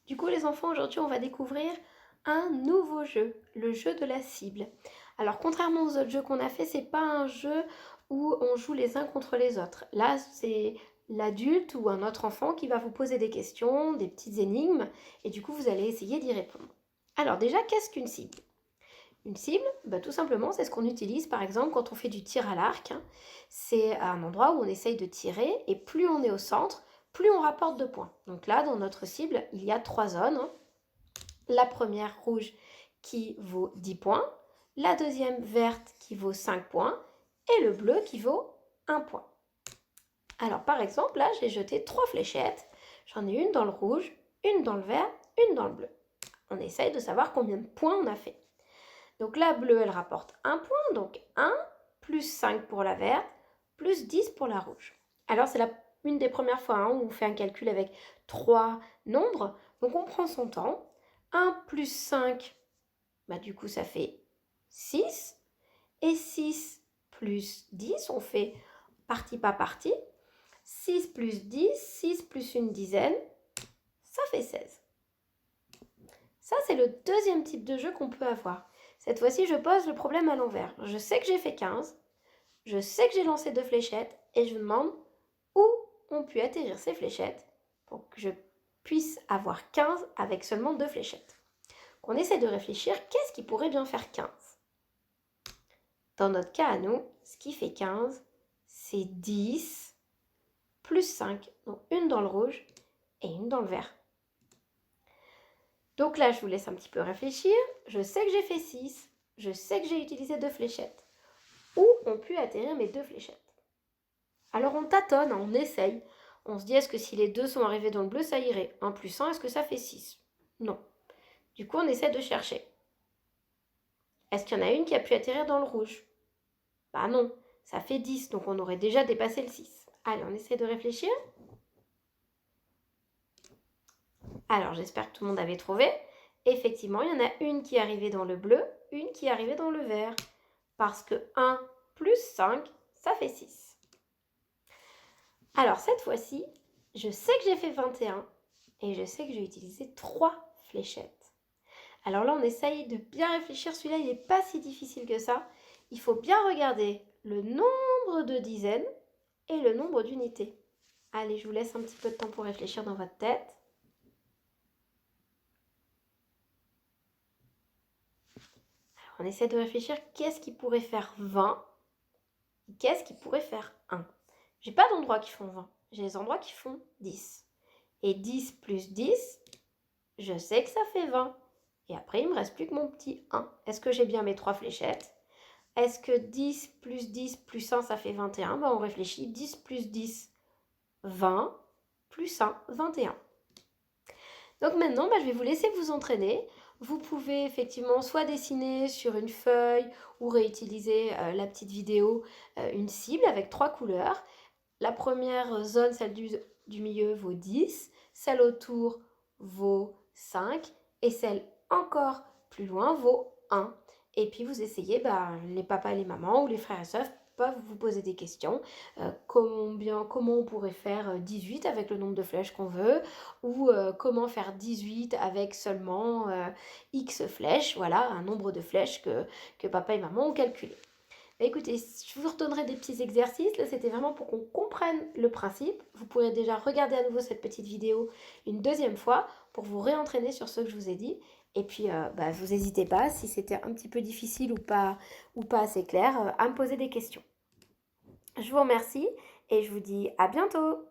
Du coup, les enfants, aujourd'hui, on va découvrir un nouveau jeu, le jeu de la cible. Alors, contrairement aux autres jeux qu'on a fait, c'est pas un jeu où on joue les uns contre les autres. Là, c'est l'adulte ou un autre enfant qui va vous poser des questions, des petites énigmes, et du coup, vous allez essayer d'y répondre. Alors déjà, qu'est-ce qu'une cible? Une cible, tout simplement, c'est ce qu'on utilise par exemple quand on fait du tir à l'arc, hein. C'est un endroit où on essaye de tirer et plus on est au centre, plus on rapporte de points. Donc là, dans notre cible, il y a 3 zones, hein. La première rouge qui vaut 10 points, la deuxième verte qui vaut 5 points et le bleu qui vaut 1 point. Alors par exemple, là, j'ai jeté 3 fléchettes. J'en ai une dans le rouge, une dans le vert, une dans le bleu. On essaye de savoir combien de points on a fait. Donc la bleue, elle rapporte 1 point, donc 1, plus 5 pour la verte, plus 10 pour la rouge. Alors c'est une des premières fois où on fait un calcul avec 3 nombres, donc on prend son temps. 1 plus 5, du coup ça fait 6, et 6 plus 10, on fait partie par partie. 6 plus 10, 6 plus une dizaine, ça fait 16. Ça, c'est le deuxième type de jeu qu'on peut avoir. Cette fois-ci, je pose le problème à l'envers. Je sais que j'ai fait 15, je sais que j'ai lancé 2 fléchettes, et je me demande où ont pu atterrir ces fléchettes pour que je puisse avoir 15 avec seulement 2 fléchettes. On essaie de réfléchir, qu'est-ce qui pourrait bien faire 15? Dans notre cas à nous, ce qui fait 15, c'est 10 plus 5, donc une dans le rouge et une dans le vert. Donc là, je vous laisse un petit peu réfléchir. Je sais que j'ai fait 6. Je sais que j'ai utilisé 2 fléchettes. Où ont pu atterrir mes 2 fléchettes? Alors on tâtonne, on essaye. On se dit, est-ce que si les deux sont arrivés dans le bleu, ça irait? 1 plus 1, est-ce que ça fait 6? Non. Du coup, on essaie de chercher. Est-ce qu'il y en a une qui a pu atterrir dans le rouge? Bah non, ça fait 10, donc on aurait déjà dépassé le 6. Allez, on essaie de réfléchir. Alors, j'espère que tout le monde avait trouvé. Effectivement, il y en a une qui est arrivée dans le bleu, une qui est arrivée dans le vert. Parce que 1 plus 5, ça fait 6. Alors, cette fois-ci, je sais que j'ai fait 21 et je sais que j'ai utilisé 3 fléchettes. Alors là, on essaye de bien réfléchir. Celui-là, il n'est pas si difficile que ça. Il faut bien regarder le nombre de dizaines et le nombre d'unités. Allez, je vous laisse un petit peu de temps pour réfléchir dans votre tête. Alors, on essaie de réfléchir qu'est-ce qui pourrait faire 20 et qu'est-ce qui pourrait faire 1. J'ai pas d'endroits qui font 20, j'ai des endroits qui font 10. Et 10 plus 10, je sais que ça fait 20. Et après, il ne me reste plus que mon petit 1. Est-ce que j'ai bien mes 3 fléchettes? Est-ce que 10 plus 1, ça fait 21? On réfléchit. 10 plus 10, 20, plus 1, 21. Donc maintenant, je vais vous laisser vous entraîner. Vous pouvez effectivement soit dessiner sur une feuille ou réutiliser la petite vidéo, une cible avec 3 couleurs. La première zone, celle du milieu, vaut 10, celle autour vaut 5 et celle encore plus loin vaut 1. Et puis vous essayez, les papas et les mamans ou les frères et sœurs peuvent vous poser des questions. Comment on pourrait faire 18 avec le nombre de flèches qu'on veut, ou comment faire 18 avec seulement X flèches, voilà, un nombre de flèches que papa et maman ont calculé. Écoutez, je vous redonnerai des petits exercices. Là, c'était vraiment pour qu'on comprenne le principe. Vous pourrez déjà regarder à nouveau cette petite vidéo une deuxième fois pour vous réentraîner sur ce que je vous ai dit. Et puis, vous n'hésitez pas, si c'était un petit peu difficile ou pas assez clair, à me poser des questions. Je vous remercie et je vous dis à bientôt.